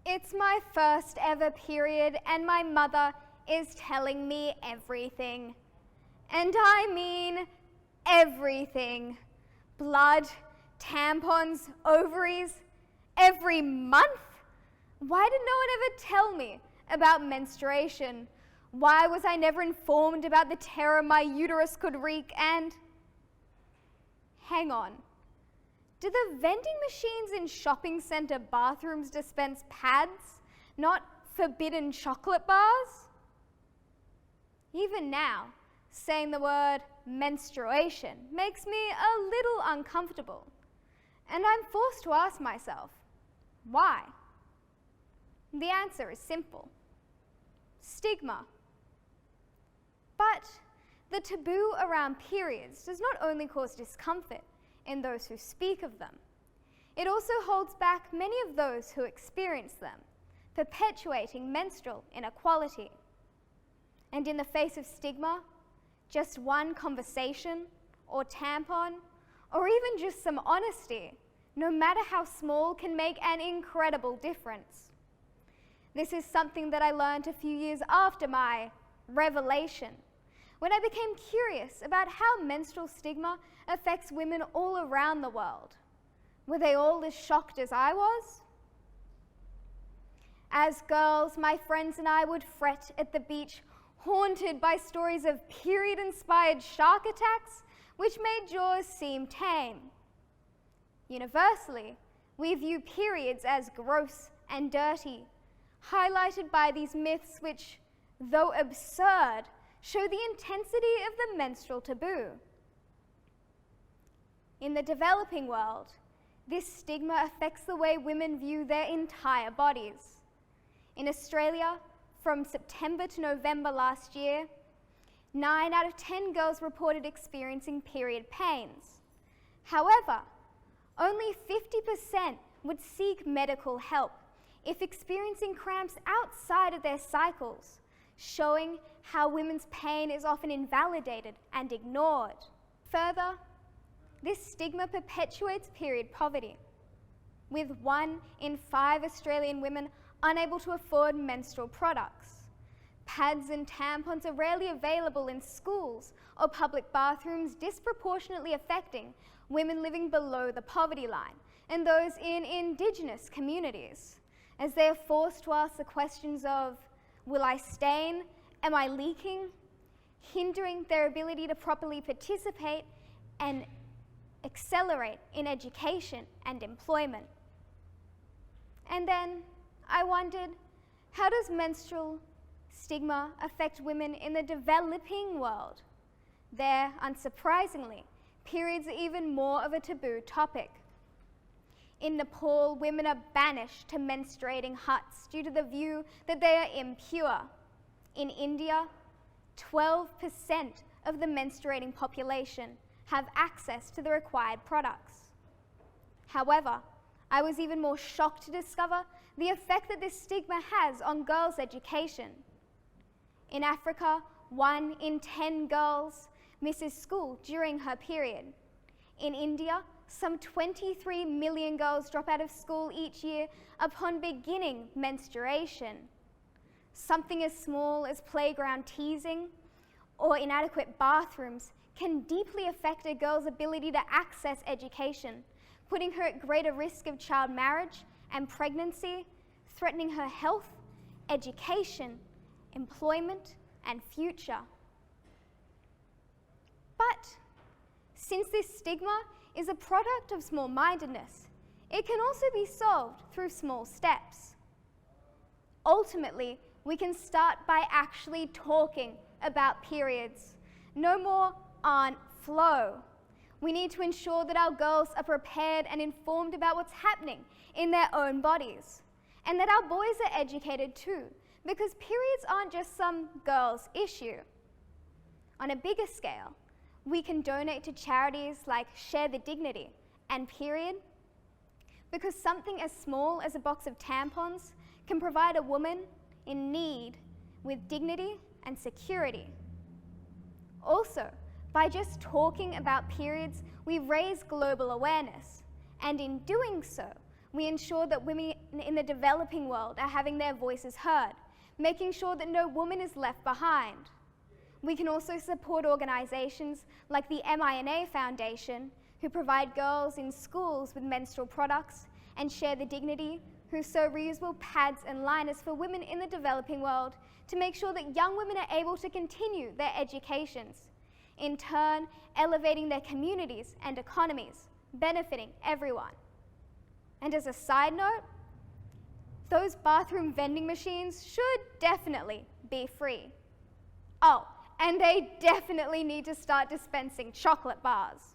It's my first ever period and my mother is telling me everything. And I mean everything. Blood, tampons, ovaries, every month? Why did no one ever tell me about menstruation? Why was I never informed about the terror my uterus could wreak? And hang on. Do the vending machines in shopping centre bathrooms dispense pads, not forbidden chocolate bars? Even now, saying the word menstruation makes me a little uncomfortable. And I'm forced to ask myself, why? The answer is simple. Stigma. But the taboo around periods does not only cause discomfort in those who speak of them, it also holds back many of those who experience them, perpetuating menstrual inequality. And in the face of stigma, just one conversation or tampon, or even just some honesty, no matter how small, can make an incredible difference. This is something that I learned a few years after my revelation, when I became curious about how menstrual stigma affects women all around the world. Were they all as shocked as I was? As girls, my friends and I would fret at the beach, haunted by stories of period-inspired shark attacks, which made Jaws seem tame. Universally, we view periods as gross and dirty, highlighted by these myths which, though absurd, show the intensity of the menstrual taboo. In the developing world, this stigma affects the way women view their entire bodies. In Australia, from September to November last year, 9 out of 10 girls reported experiencing period pains. However, only 50% would seek medical help if experiencing cramps outside of their cycles, showing how women's pain is often invalidated and ignored. Further, this stigma perpetuates period poverty, with 1 in 5 Australian women unable to afford menstrual products. Pads and tampons are rarely available in schools or public bathrooms, disproportionately affecting women living below the poverty line and those in Indigenous communities, as they are forced to ask the questions of, will I stain? Am I leaking? Hindering their ability to properly participate and accelerate in education and employment. And then I wondered, how does menstrual stigma affect women in the developing world? There, unsurprisingly, periods are even more of a taboo topic. In Nepal, women are banished to menstruating huts due to the view that they are impure. In India, 12% of the menstruating population have access to the required products. However, I was even more shocked to discover the effect that this stigma has on girls' education. In Africa, 1 in 10 girls misses school during her period. In India, some 23 million girls drop out of school each year upon beginning menstruation. Something as small as playground teasing or inadequate bathrooms can deeply affect a girl's ability to access education, putting her at greater risk of child marriage and pregnancy, threatening her health, education, employment, and future. But since this stigma is a product of small-mindedness, it can also be solved through small steps. Ultimately, we can start by actually talking about periods. No more Aunt Flo. We need to ensure that our girls are prepared and informed about what's happening in their own bodies, and that our boys are educated too, because periods aren't just some girl's issue. On a bigger scale, we can donate to charities like Share the Dignity and Period, because something as small as a box of tampons can provide a woman in need with dignity and security. Also, by just talking about periods, we raise global awareness, and in doing so, we ensure that women in the developing world are having their voices heard, making sure that no woman is left behind. We can also support organizations like the MINA Foundation, who provide girls in schools with menstrual products, and Share the Dignity, who sew reusable pads and liners for women in the developing world to make sure that young women are able to continue their educations, in turn elevating their communities and economies, benefiting everyone. And as a side note, those bathroom vending machines should definitely be free. Oh, and they definitely need to start dispensing chocolate bars.